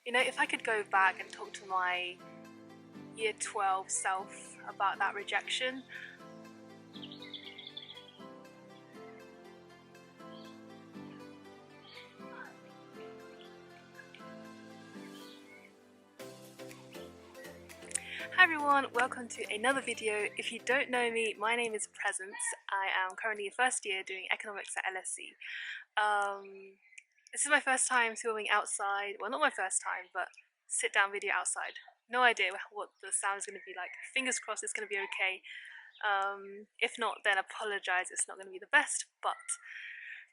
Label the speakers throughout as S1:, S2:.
S1: You know, if I could go back and talk to my year 12 self about that rejection, Hi everyone, welcome to another video. If you don't know me, my name is Presence. I am currently a first year doing economics at LSE. This is my first time filming outside. Well, not my first time, but sit down video outside. No idea what the sound is going to be like. Fingers crossed it's going to be okay. If not, then apologise, it's not going to be the best, but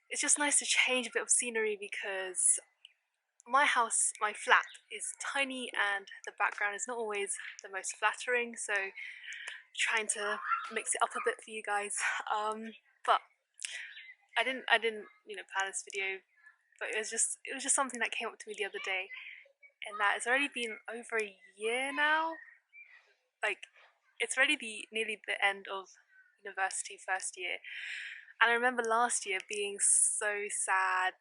S1: it's just nice to change a bit of scenery because my house, my flat, is tiny and the background is not always the most flattering, so trying to mix it up a bit for you guys. But I didn't plan this video, but it was just something that came up to me the other day, and that it's already been over a year now. Like, it's already nearly the end of university first year, and I remember last year being so sad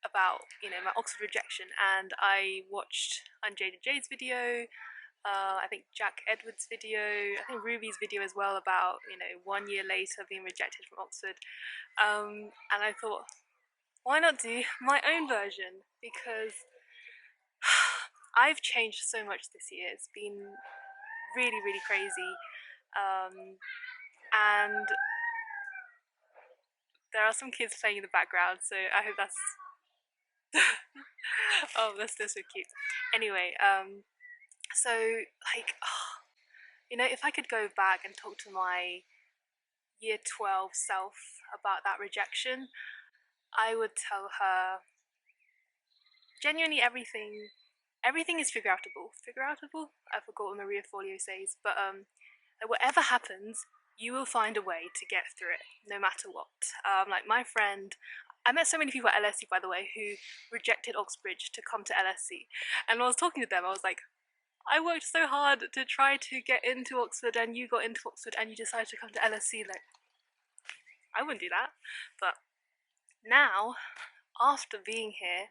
S1: about my Oxford rejection, and I watched Unjaded Jade's video, I think Jack Edwards' video, I think Ruby's video as well about 1 year later being rejected from Oxford, and I thought, why not do my own version, because I've changed so much this year. It's been really crazy, and there are some kids playing in the background, so I hope that's oh, that's so cute. Anyway, so like, if I could go back and talk to my year 12 self about that rejection, I would tell her genuinely everything is figureoutable. Figureoutable? I forgot what Maria Forleo says, but whatever happens, you will find a way to get through it, no matter what. Like my friend, I met so many people at LSE, by the way, who rejected Oxbridge to come to LSE, and when I was talking to them, I was like, I worked so hard to try to get into Oxford, and you got into Oxford, and you decided to come to LSE. Like, I wouldn't do that. But now, after being here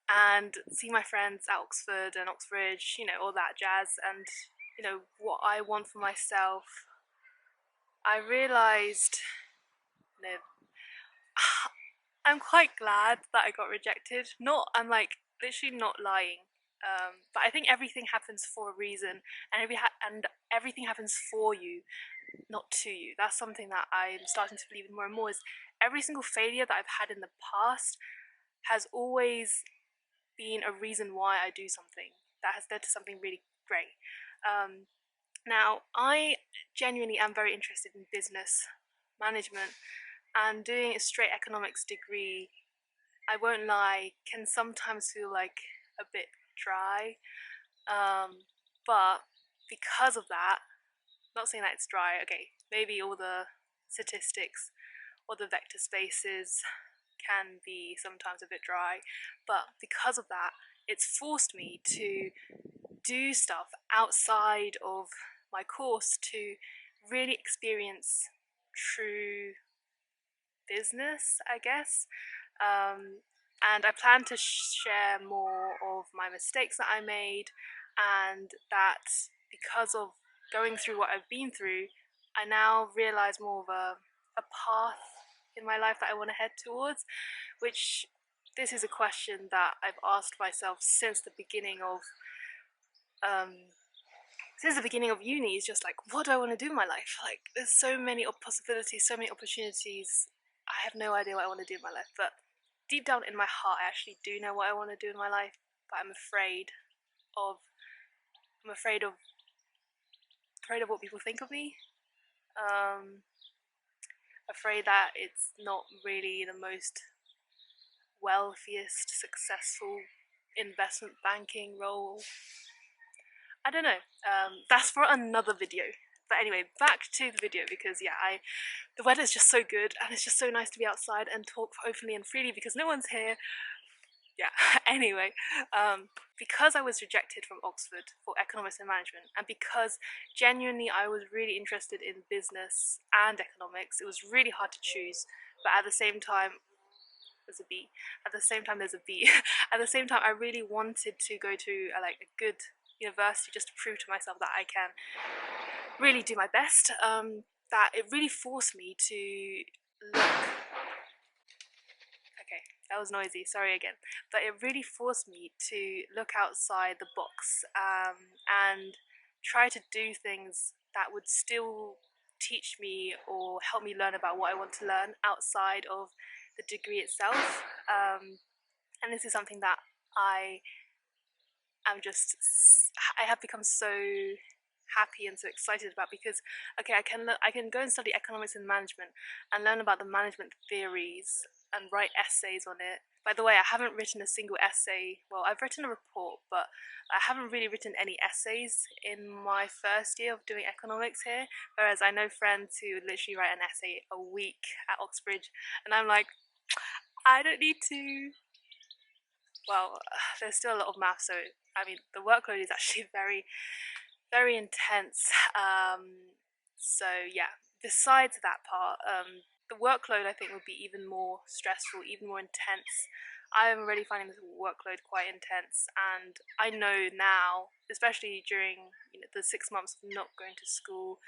S1: and see my friends at Oxford and Oxbridge, all that jazz, and what I want for myself, I realised, I'm quite glad that I got rejected. I'm like literally not lying. But I think everything happens for a reason, and everything happens for you, not to you. That's something that I'm starting to believe in more and more. Is every single failure that I've had in the past has always been a reason why I do something that has led to something really great. Now, I genuinely am very interested in business management, and doing a straight economics degree, I won't lie, can sometimes feel like a bit dry. But because of that, not saying that it's dry, okay, maybe all the statistics or the vector spaces can be sometimes a bit dry, but because of that, it's forced me to do stuff outside of my course to really experience true business, I guess. And I plan to share more of my mistakes that I made, and that because of going through what I've been through, I now realize more of a path in my life that I want to head towards, which this is a question that I've asked myself since the beginning of uni. Is just like, what do I want to do in my life? Like, there's so many possibilities, so many opportunities. I have no idea what I want to do in my life, but deep down in my heart, I actually do know what I want to do in my life. But I'm afraid of what people think of me. Afraid that it's not really the most wealthiest, successful investment banking role. I don't know. That's for another video. But anyway, back to the video, because yeah, the weather's just so good, and it's just so nice to be outside and talk openly and freely because no one's here. Yeah, anyway, because I was rejected from Oxford for economics and management, and because genuinely I was really interested in business and economics, it was really hard to choose, but at the same time, there's a B. At the same time, there's a B. At the same time, I really wanted to go to like a good university just to prove to myself that I can really do my best. That it really forced me to look. Okay, that was noisy, sorry again. But it really forced me to look outside the box, and try to do things that would still teach me or help me learn about what I want to learn outside of the degree itself. And this is something that I am just, I have become so happy and so excited about, because okay, I can go and study economics and management and learn about the management theories and write essays on it. By the way, I haven't written a single essay. Well, I've written a report, but I haven't really written any essays in my first year of doing economics here, whereas I know friends who literally write an essay a week at Oxbridge, and I'm like, I don't need to. Well, there's still a lot of math, so I mean the workload is actually very intense. So yeah, besides that part, the workload I think would be even more stressful, even more intense. I am already finding this workload quite intense, and I know now, especially during the 6 months of not going to school,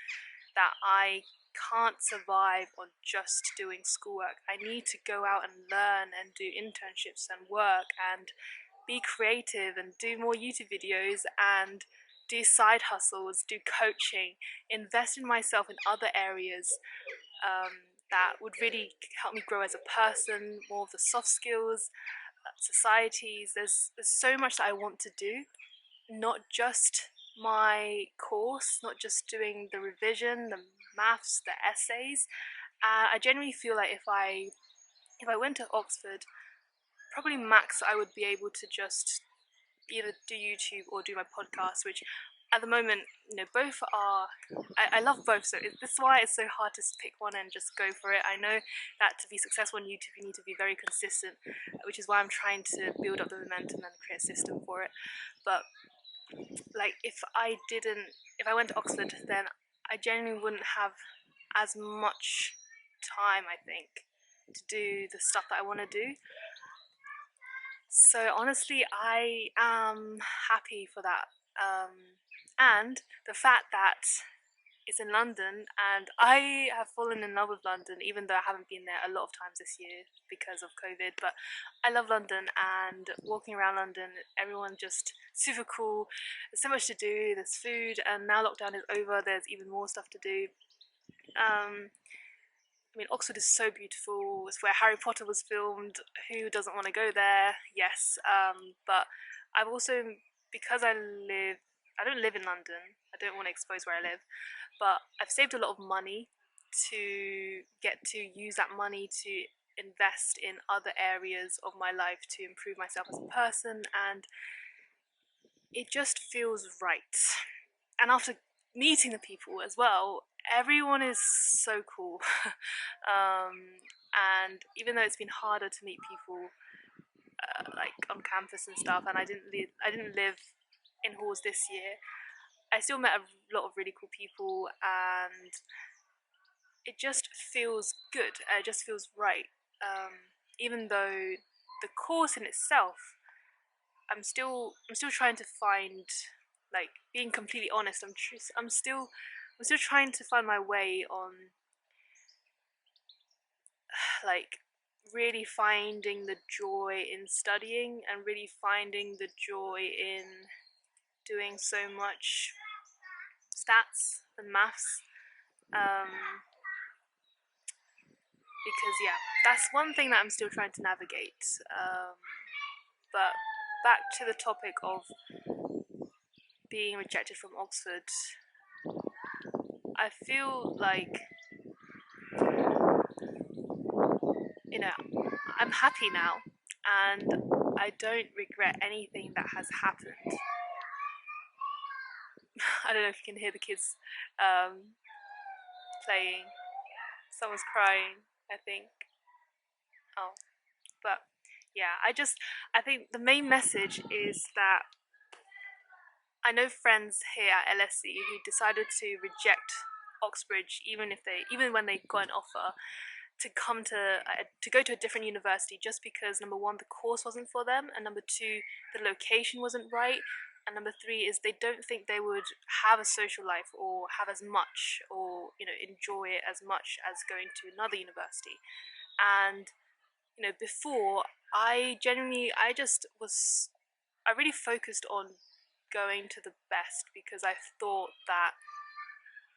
S1: that I can't survive on just doing schoolwork. I need to go out and learn and do internships and work and be creative and do more YouTube videos and do side hustles, do coaching, invest in myself in other areas that would really help me grow as a person, more of the soft skills, societies. There's so much that I want to do, not just my course, not just doing the revision, the maths, the essays. I genuinely feel like if I went to Oxford, probably max I would be able to just either do YouTube or do my podcast, which at the moment, both are, I love both, so this is why it's so hard to pick one and just go for it. I know that to be successful on YouTube you need to be very consistent, which is why I'm trying to build up the momentum and create a system for it. But like if I went to Oxford, then I genuinely wouldn't have as much time, I think, to do the stuff that I want to do. So honestly, I am happy for that. And the fact that it's in London, and I have fallen in love with London, even though I haven't been there a lot of times this year because of COVID. But I love London, and walking around London, everyone just super cool. There's so much to do. There's food, and now lockdown is over. There's even more stuff to do. I mean, Oxford is so beautiful. It's where Harry Potter was filmed. Who doesn't want to go there? Yes. But I've also, because I don't live in London. I don't want to expose where I live, but I've saved a lot of money to get to use that money to invest in other areas of my life to improve myself as a person, and it just feels right. And after meeting the people as well, everyone is so cool. And even though it's been harder to meet people like on campus and stuff, and I didn't live in halls this year, I still met a lot of really cool people, and it just feels good. It just feels right. Even though the course in itself, I'm still trying to find, like, being completely honest. I'm still trying to find my way on, like, really finding the joy in studying and really finding the joy in doing so much stats and maths. Because yeah, that's one thing that I'm still trying to navigate. But back to the topic of being rejected from Oxford, I feel like, I'm happy now, and I don't regret anything that has happened. I don't know if you can hear the kids playing. Someone's crying, I think. Oh, but yeah, I think the main message is that I know friends here at LSE who decided to reject Oxbridge even when they got an offer, to go to a different university just because number one, the course wasn't for them, and number two, the location wasn't right, and number three is they don't think they would have a social life or have as much, or enjoy it as much as going to another university. And before, I really focused on going to the best because I thought that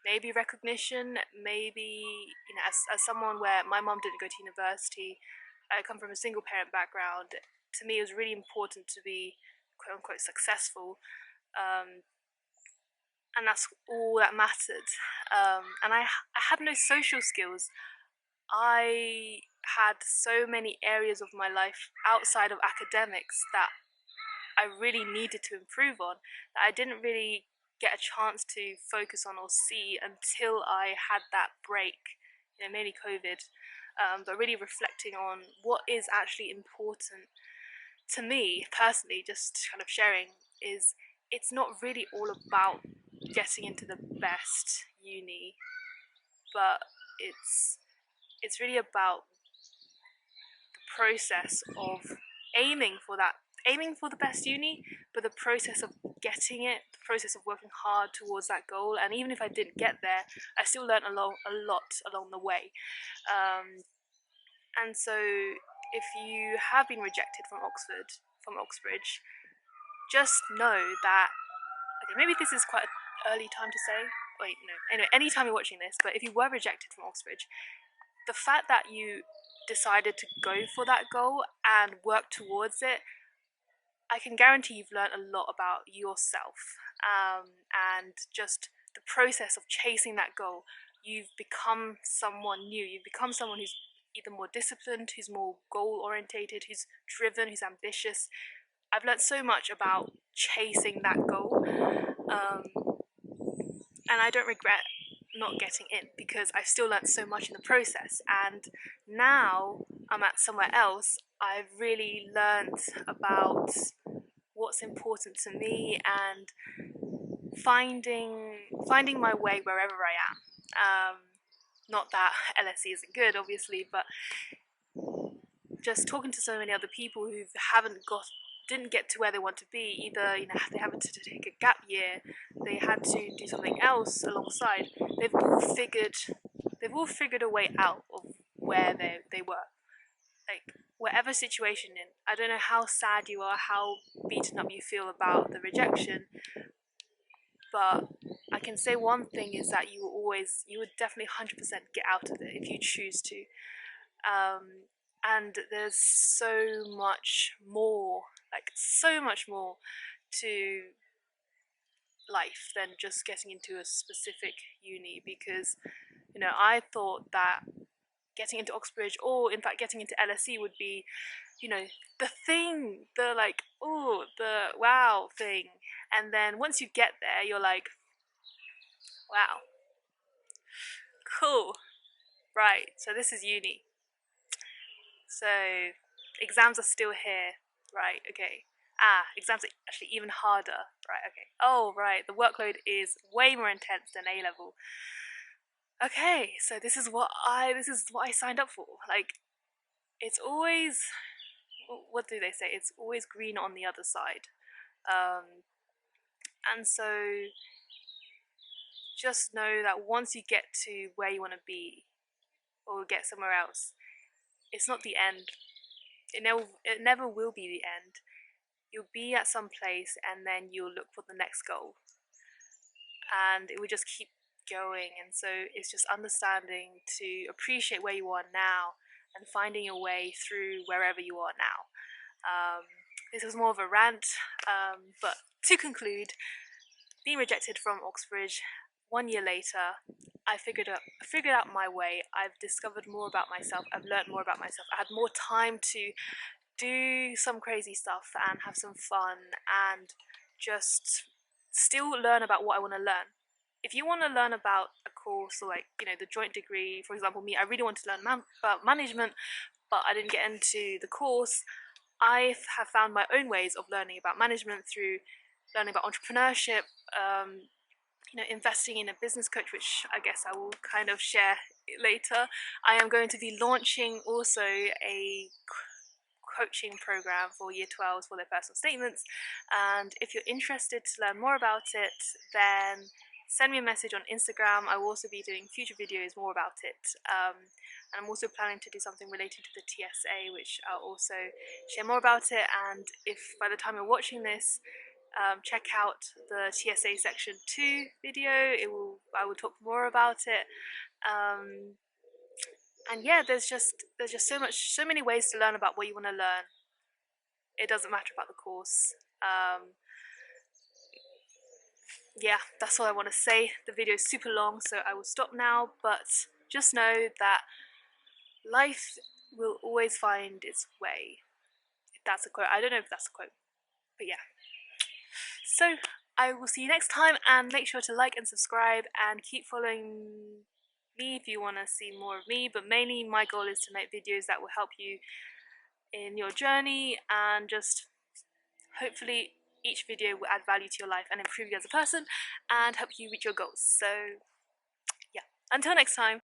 S1: maybe recognition, maybe, as someone where my mom didn't go to university, I come from a single parent background. To me, it was really important to be quote unquote successful, um, and that's all that mattered. And I had no social skills. I had so many areas of my life outside of academics that I really needed to improve on, that I didn't really get a chance to focus on or see until I had that break, mainly COVID, but really reflecting on what is actually important to me personally, just kind of sharing, is it's not really all about getting into the best uni, but it's really about the process of aiming for that aiming for the best uni, but the process of getting it, the process of working hard towards that goal. And even if I didn't get there, I still learned a lot along the way. And so if you have been rejected from Oxbridge, just know that, okay, maybe this is quite an early time to say, wait, no, anyway, anytime you're watching this, but if you were rejected from Oxbridge, the fact that you decided to go for that goal and work towards it, I can guarantee you've learned a lot about yourself, and just the process of chasing that goal. You've become someone new. You've become someone who's either more disciplined, who's more goal orientated, who's driven, who's ambitious. I've learned so much about chasing that goal, and I don't regret not getting in because I've still learned so much in the process. And now I'm at somewhere else. I've really learned about what's important to me and finding my way wherever I am. Not that LSE isn't good, obviously, but just talking to so many other people who didn't get to where they want to be. Either they happened to take a gap year, they had to do something else alongside. They've all figured a way out of where they were. Like, whatever situation in, I don't know how sad you are, how beaten up you feel about the rejection, but I can say one thing is that you would definitely 100% get out of it if you choose to. And there's so much more to life than just getting into a specific uni, because I thought that getting into Oxbridge, or in fact getting into LSE, would be the thing, the the wow thing. And then once you get there, you're like, wow, cool, right, so this is uni. So exams are still here, right? Okay. Exams are actually even harder, right? Okay. Oh, right. The workload is way more intense than A level. Okay, so this is what I signed up for. Like, it's always, what do they say? It's always green on the other side. And so just know that once you get to where you want to be, or get somewhere else, it's not the end. It never will be the end. You'll be at some place and then you'll look for the next goal. And it will just keep going. And so it's just understanding to appreciate where you are now and finding your way through wherever you are now. This was more of a rant, but to conclude, being rejected from Oxbridge, 1 year later, I figured out my way. I've discovered more about myself. I've learned more about myself. I had more time to do some crazy stuff and have some fun and just still learn about what I want to learn. If you want to learn about a course, or the joint degree, for example, me, I really wanted to learn about management, but I didn't get into the course. I have found my own ways of learning about management through learning about entrepreneurship, investing in a business coach, which I guess I will kind of share later. I am going to be launching also a coaching program for year 12s for their personal statements, and if you're interested to learn more about it, then send me a message on Instagram. I will also be doing future videos more about it, and I'm also planning to do something related to the TSA, which I'll also share more about it. And if by the time you're watching this, check out the TSA section 2 video. I will talk more about it. And yeah, there's just so many ways to learn about what you want to learn. It doesn't matter about the course. Yeah, that's all I want to say. The video is super long, so I will stop now, but just know that life will always find its way. If that's a quote. I don't know if that's a quote, but yeah. So I will see you next time, and make sure to like and subscribe and keep following me if you want to see more of me. But mainly my goal is to make videos that will help you in your journey, and just hopefully each video will add value to your life and improve you as a person and help you reach your goals. So yeah, until next time.